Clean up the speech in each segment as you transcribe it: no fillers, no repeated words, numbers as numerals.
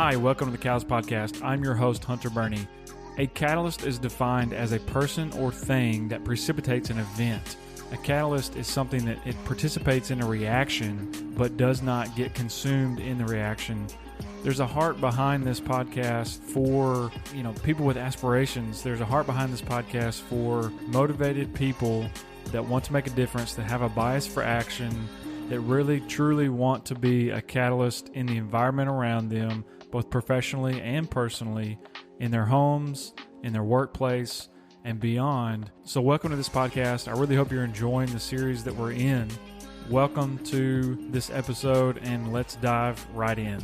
Hi, welcome to the Catalyst Podcast. I'm your host, Hunter Burney. A catalyst is defined as a person or thing that precipitates an event. A catalyst is something that it participates in a reaction but does not get consumed in the reaction. There's a heart behind this podcast for, people with aspirations. There's a heart behind this podcast for motivated people that want to make a difference, that have a bias for action, that really truly want to be a catalyst in the environment around them, both professionally and personally, in their homes, in their workplace, and beyond. So welcome to this podcast. I really hope you're enjoying the series that we're in. Welcome to this episode, and let's dive right in.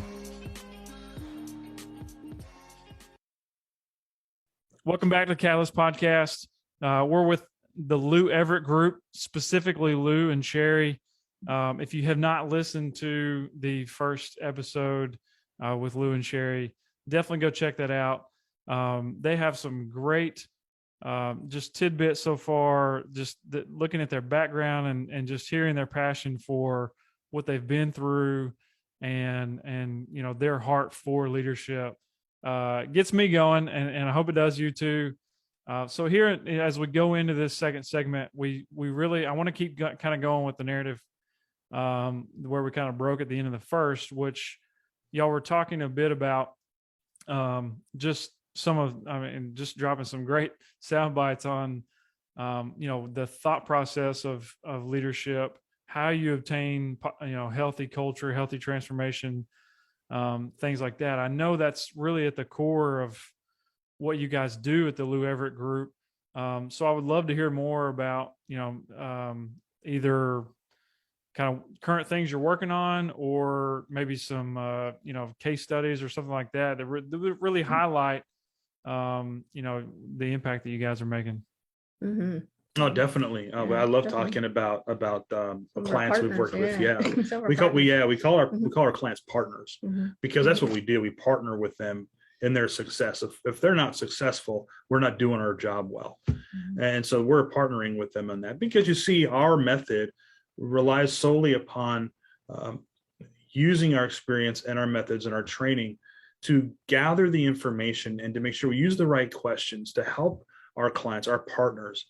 Welcome back to the Catalyst Podcast. We're with the Lou Everett Group, specifically Lou and Sherry. If you have not listened to the first episode with Lou and Sherry, definitely go check that out. They have some great just tidbits so far, just looking at their background and just hearing their passion for what they've been through and their heart for leadership gets me going, and I hope it does you too. So here, as we go into this second segment, I want to keep kind of going with the narrative where we kind of broke at the end of the first, which y'all were talking a bit about just dropping some great sound bites on, the thought process of leadership, how you obtain, healthy culture, healthy transformation, things like that. I know that's really at the core of what you guys do at the Lou Everett Group. So I would love to hear more about, either kind of current things you're working on, or maybe some, case studies or something like that that really highlight, the impact that you guys are making. Mm-hmm. Oh, definitely. I love talking about the clients we've worked with. Yeah, we call our clients partners, because that's what we do. We partner with them in their success. If they're not successful, we're not doing our job well. And so we're partnering with them on that, because you see, our method relies solely upon using our experience and our methods and our training to gather the information and to make sure we use the right questions to help our clients, our partners,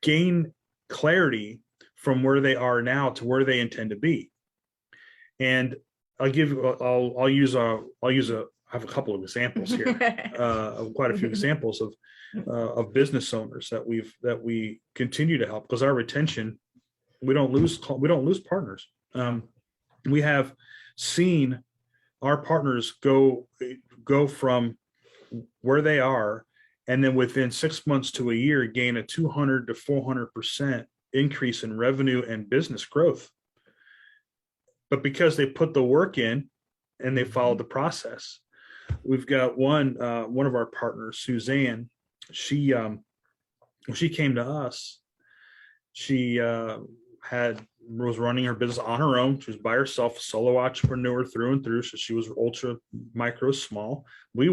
gain clarity from where they are now to where they intend to be. And I have a couple of examples here, quite a few examples of business owners that we continue to help, because our retention, we don't lose partners. We have seen our partners go from where they are, and then within 6 months to a year, gain a 200 to 400% increase in revenue and business growth. But because they put the work in and they followed the process. We've got one of our partners, Suzanne. She when she came to us, she was running her business on her own. She was by herself, a solo entrepreneur through and through. So she was ultra micro small. We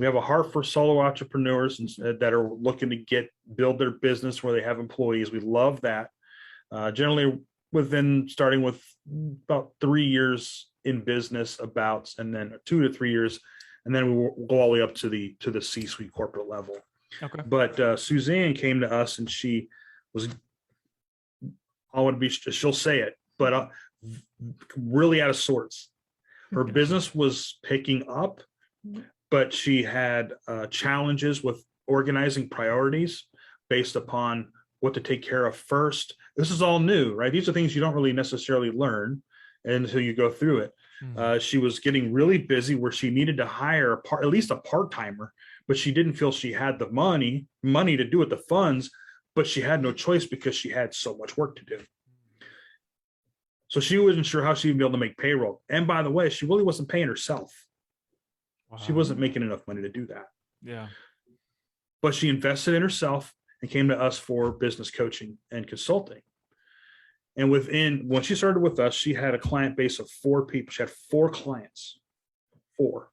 have a heart for solo entrepreneurs that are looking to build their business where they have employees. We love that. Generally starting with about 3 years in business, and then 2 to 3 years, and then we'll go all the way up to the C-suite corporate level. Okay. But Suzanne came to us, and she was, she'll say it, but really out of sorts. Her business was picking up, but she had challenges with organizing priorities based upon what to take care of first. This is all new, right? These are things you don't really necessarily learn until you go through it. She was getting really busy where she needed to hire at least a part-timer, but she didn't feel she had the money to do it, the funds, but she had no choice because she had so much work to do. So she wasn't sure how she'd be able to make payroll. And by the way, she really wasn't paying herself. Wow. She wasn't making enough money to do that. Yeah. But she invested in herself and came to us for business coaching and consulting. And when she started with us, she had a client base of 4 people. She had 4 clients, 4.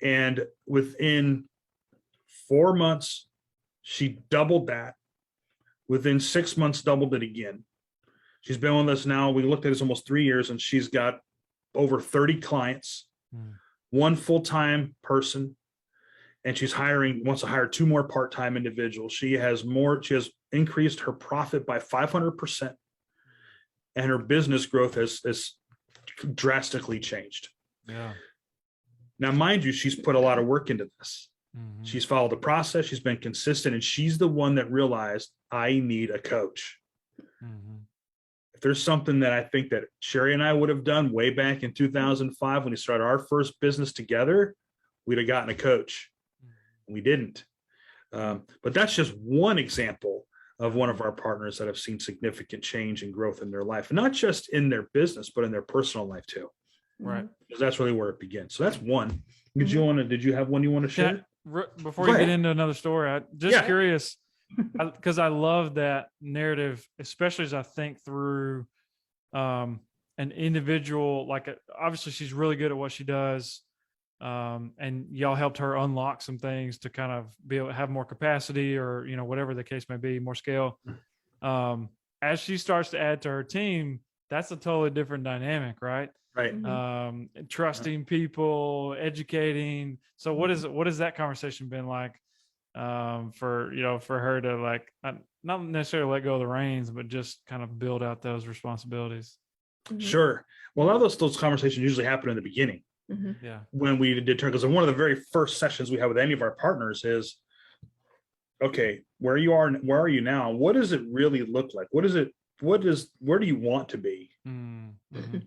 And within 4 months, she doubled that. Within 6 months, doubled it again. She's been with us now. We looked at this almost 3 years, and she's got over 30 clients Mm. one full-time person, and wants to hire 2 more part-time individuals. She has increased her profit by 500%, and her business growth has drastically changed. Yeah. Now, mind you, she's put a lot of work into this. Mhm. She's followed the process. She's been consistent, and she's the one that realized, I need a coach. Mhm. If there's something that I think that Sherry and I would have done way back in 2005 when we started our first business together, we'd have gotten a coach. We didn't. But that's just one example of one of our partners that have seen significant change and growth in their life, and not just in their business, but in their personal life too. Right. Because that's really where it begins. So that's one. Did you have one you want to Can I- share? Before Go you get ahead. into another story, I'm just Yeah. curious because I love that narrative, especially as I think through an individual. Obviously, she's really good at what she does, and y'all helped her unlock some things to kind of be able to have more capacity, or whatever the case may be, more scale. As she starts to add to her team, that's a totally different dynamic, right? Right. Trusting people, educating. So what has that conversation been like for her to not necessarily let go of the reins, but just kind of build out those responsibilities? Sure. Well, a lot of those conversations usually happen in the beginning Yeah. when we did turn, because one of the very first sessions we have with any of our partners is, okay, where are you now? What does it really look like? Where do you want to be? Mm-hmm.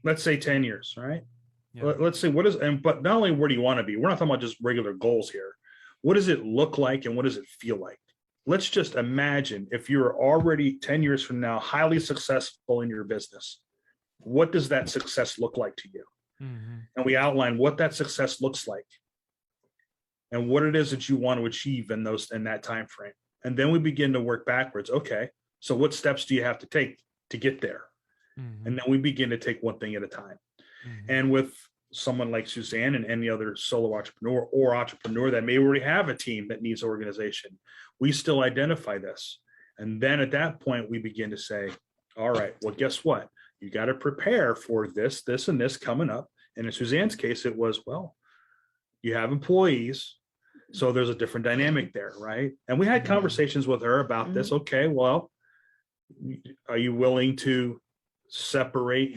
Let's say 10 years, right? Yeah. Let's say but not only where do you want to be? We're not talking about just regular goals here. What does it look like and what does it feel like? Let's just imagine if you're already 10 years from now, highly successful in your business, what does that success look like to you? Mm-hmm. And we outline what that success looks like and what it is that you want to achieve in that time frame. And then we begin to work backwards. Okay, so what steps do you have to take to get there? Mm-hmm. And then we begin to take one thing at a time. Mm-hmm. And with someone like Suzanne and any other solo entrepreneur or entrepreneur that may already have a team that needs organization, we still identify this. And then at that point, we begin to say, all right, well, guess what? You got to prepare for this, and this coming up. And in Suzanne's case, it was, well, you have employees, so there's a different dynamic there, right? And we had conversations with her about this. Okay, well, are you willing to separate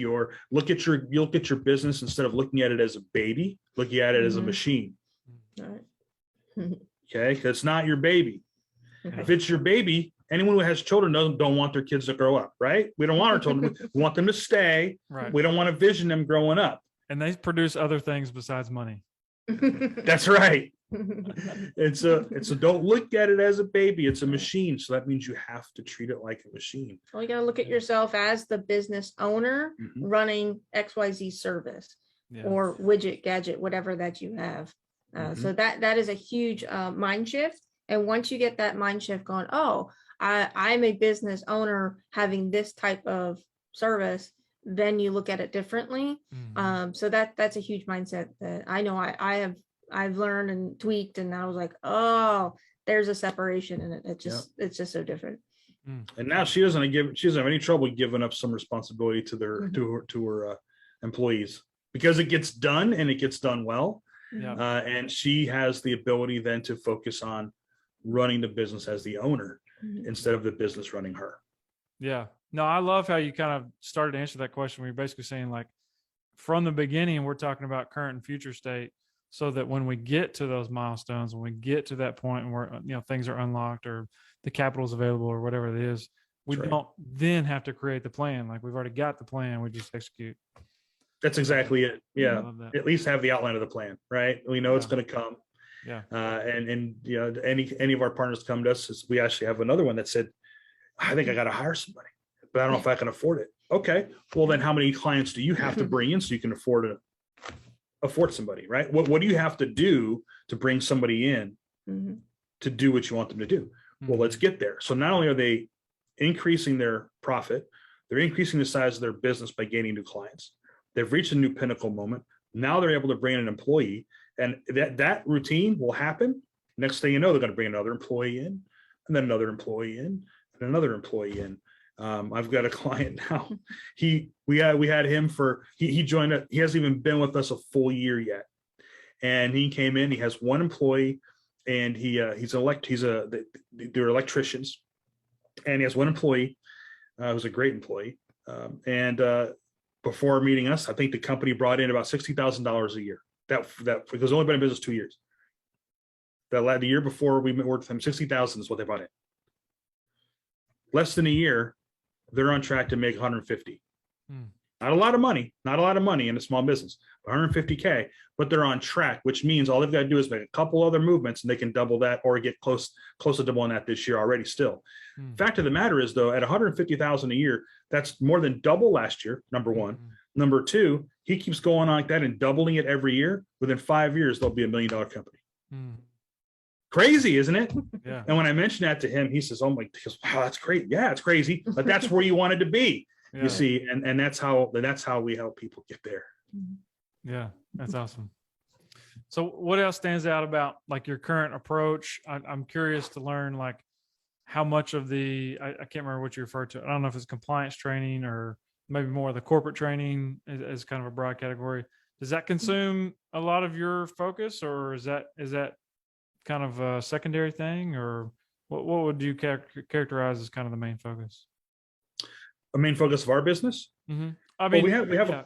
look at your business instead of looking at it as a baby, looking at it as a machine? Okay, because it's not your baby. If it's your baby, anyone who has children don't want their kids to grow up, right? We don't want our children. We want them to stay. Right. We don't want to vision them growing up. And they produce other things besides money. That's right. And so don't look at it as a baby. It's a machine. So that means you have to treat it like a machine. Well, you got to look at yourself as the business owner running XYZ service or widget, gadget, whatever that you have. So that is a huge mind shift. And once you get that mind shift going, oh, I'm a business owner having this type of service, then you look at it differently. So that's a huge mindset that I know I've learned and tweaked, and I was like, oh, there's a separation, and it's just so different. And now she doesn't have any trouble giving up some responsibility to her employees, because it gets done and it gets done well. And she has the ability then to focus on running the business as the owner instead of the business running her. Yeah. No, I love how you kind of started to answer that question. We're basically saying, like, from the beginning, we're talking about current and future state, so that when we get to those milestones, when we get to that point where things are unlocked or the capital is available or whatever it is, we don't then have to create the plan. Like, we've already got the plan, we just execute. That's exactly it. Yeah. At least have the outline of the plan, right? We know it's going to come. Yeah. And any of our partners come to us, we actually have another one that said, I think I got to hire somebody, but I don't know if I can afford it. Okay. Well, then how many clients do you have to bring in so you can afford somebody, right? What do you have to do to bring somebody in to do what you want them to do? Well, let's get there. So not only are they increasing their profit, they're increasing the size of their business by gaining new clients. They've reached a new pinnacle moment. Now they're able to bring in an employee, and that routine will happen. Next thing you know, they're going to bring another employee in, and then another employee in, and another employee in. I've got a client now. We had him for he joined it. He hasn't even been with us a full year yet, and he came in. He has one employee, and they're electricians, and he has one employee who's a great employee. Before meeting us, I think the company brought in about $60,000 a year. That because only been in business 2 years. The year before we worked with them, 60,000 is what they brought in. Less than a year, they're on track to make 150. Not a lot of money in a small business, 150K, but they're on track, which means all they've got to do is make a couple other movements and they can double that or get close to doubling that this year already still. Fact of the matter is, though, at 150,000 a year, that's more than double last year, number one. Number two, he keeps going on like that and doubling it every year. Within 5 years, they'll be $1 million company. Crazy, isn't it? Yeah. And when I mentioned that to him, he says, "Oh my," he goes, "Wow, that's great. Yeah, it's crazy, but that's where you wanted to be." Yeah. You see, and that's how we help people get there. Yeah, that's awesome. So what else stands out about like your current approach? I'm curious to learn like how much of the, I can't remember what you referred to. I don't know if it's compliance training or maybe more of the corporate training as kind of a broad category. Does that consume a lot of your focus, or is that kind of a secondary thing, or what would you characterize as kind of the main focus? The main focus of our business. I mean, we have a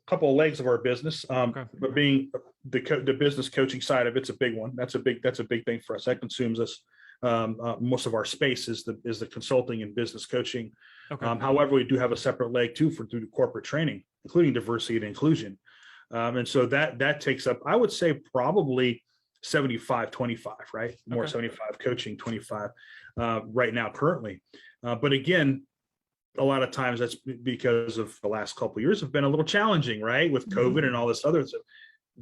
couple of legs of our business, but being the business coaching side of it's a big one. That's a big thing for us. That consumes us. Most of our space is the consulting and business coaching. However, we do have a separate leg too through corporate training, including diversity and inclusion. And so that takes up, I would say, probably 75-25, right? More 75 coaching, 25 right now currently. But again, a lot of times that's because of the last couple of years have been a little challenging, right? With COVID and all this other stuff.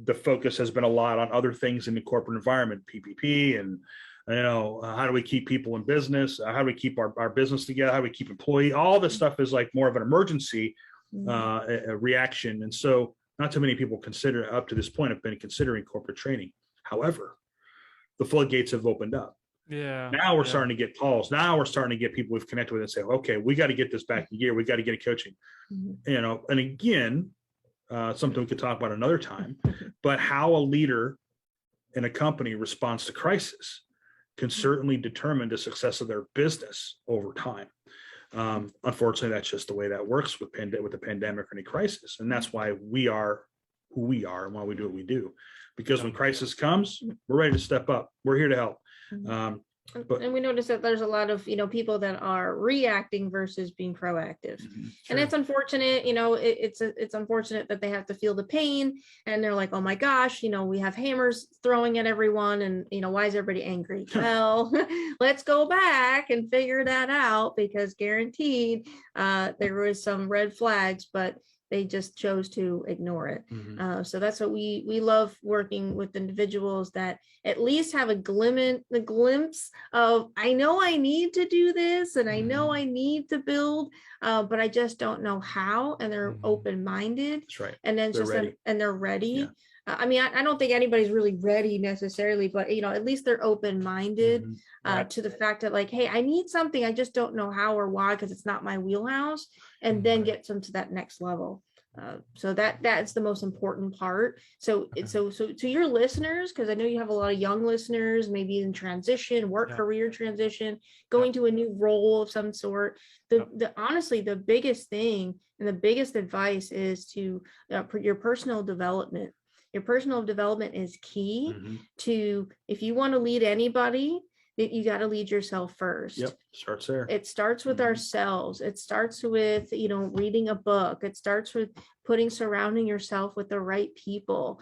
The focus has been a lot on other things in the corporate environment, PPP, and how do we keep people in business? How do we keep our business together? How do we keep employee? All this stuff is like more of an emergency a reaction. And so not too many people up to this point have been considering corporate training. However, the floodgates have opened up. Yeah. Now we're starting to get calls. Now we're starting to get people we've connected with and say, okay, we got to get this back in gear. We got to get a coaching, and again, something we could talk about another time, but how a leader in a company responds to crisis can certainly determine the success of their business over time. Unfortunately, that's just the way that works with the pandemic or any crisis. And that's why we are who we are and why we do what we do. Because when crisis comes, we're ready to step up. We're here to help. And we notice that there's a lot of, people that are reacting versus being proactive. And it's unfortunate, it's unfortunate that they have to feel the pain and they're like, oh my gosh, we have hammers throwing at everyone. And, why is everybody angry? Well, let's go back and figure that out, because guaranteed there was some red flags, but they just chose to ignore it. So that's what we love, working with individuals that at least have the glimpse of, I know I need to do this and I know I need to build, but I just don't know how. And they're open-minded. That's right. And then they're ready. Yeah. I don't think anybody's really ready necessarily, but at least they're open-minded to the fact that, like, hey, I need something, I just don't know how or why, because it's not my wheelhouse, and then get them to that next level. So that's the most important part. So to your listeners, because I know you have a lot of young listeners, maybe in transition, career transition, going to a new role of some sort. Honestly, the biggest thing and the biggest advice is to your personal development. Your personal development is key to, if you want to lead anybody, you got to lead yourself first. Yep. Starts there. It starts with ourselves. It starts with, reading a book. It starts with surrounding yourself with the right people.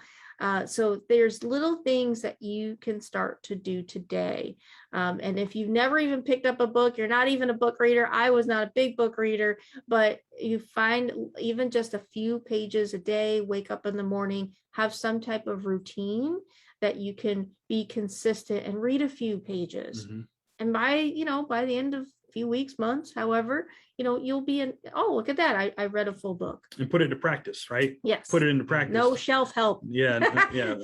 So there's little things that you can start to do today. And if you've never even picked up a book, you're not even a book reader. I was not a big book reader, but you find even just a few pages a day, wake up in the morning, have some type of routine that you can be consistent and read a few pages. And by the end of a few weeks, months, however, you'll be look at that. I read a full book. And put it into practice, right? Yes. Put it into practice. No shelf help. Yeah,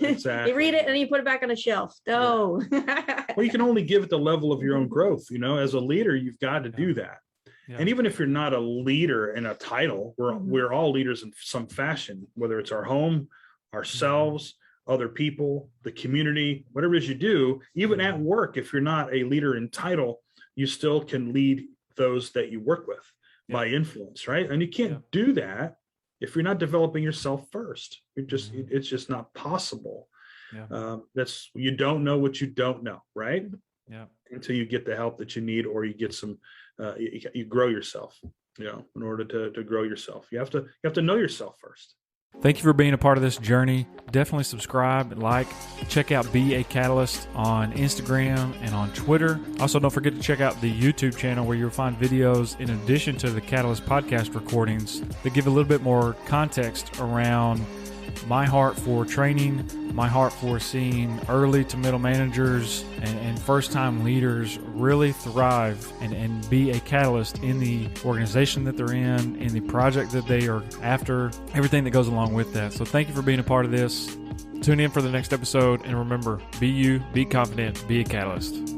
exactly. You read it and you put it back on a shelf. No. Well, you can only give it the level of your own growth. As a leader, you've got to do that. And even if you're not a leader in a title, we're all leaders in some fashion, whether it's our home, ourselves, other people, the community, whatever it is you do. Even at work, if you're not a leader in title, you still can lead those that you work with by influence, right? And you can't do that if you're not developing yourself first. It's just not possible. That's, you don't know what you don't know, right? Until you get the help that you need, or you get some you grow yourself. In order to grow yourself, you have to know yourself first. Thank you for being a part of this journey. Definitely subscribe, check out Be a Catalyst on Instagram and on Twitter. Also, don't forget to check out the YouTube channel, where you'll find videos in addition to the Catalyst podcast recordings that give a little bit more context around my heart for training, my heart for seeing early to middle managers and first-time leaders really thrive and be a catalyst in the organization that they're in the project that they are after, everything that goes along with that. So thank you for being a part of this. Tune in for the next episode, and remember, be you, be confident, be a catalyst.